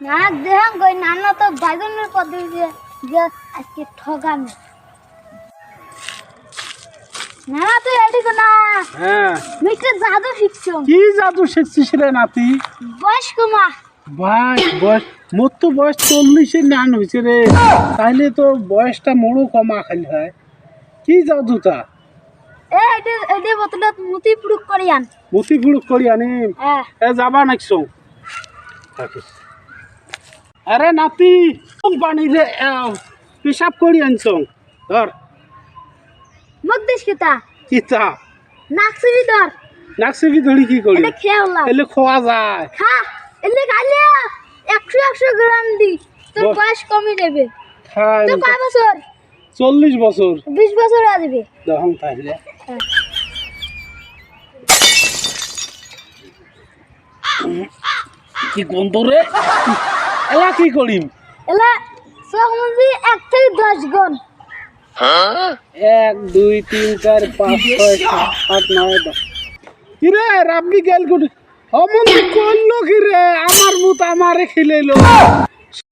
না দেখ কই নানা তো বাইগনের পদ্ধতি যে আজকে ঠগামি না তুই এদিকে না। হ্যাঁ মিস্টার জাদু শিখছো কি জাদু শিখছিস রে নাতি? বয়স কমা বয়স মোর তো বয়স 40-এর নান হয়েছে রে, তাইলে তো বয়সটা মোড়ও কমা খালি হয়। কি জাদু তা? এডে বোতলে মুতি পুরুক করি আন মতি ফুড়ুক করি আনি হ্যাঁ এ যাবা নাকছো আরে নাতি পানি রে পেশাব করি আনছ ধর মুখ দিস কিতা কি চা নাকসিবি ধর নাকসিবি ধরি কি করি এটা খেয়ালা এলে খোয়া যায় খা এলে খাইলে 100 গ্রাম দি তোর বাহ। বয়স কমে যাবে খাই তোর কয় বছর 40 বছর 20 বছর আসবে দেখুন তাইলে কি গন্ধ রে এলা কি করিম এলা সব মুজি 1 থেকে 10 গুণ 1 2 3 4 5 6 7 8 9 10 কিরে রাব্বি গেল গুড অমন করলো কি রে আমার মুত আমারে খিলাইলো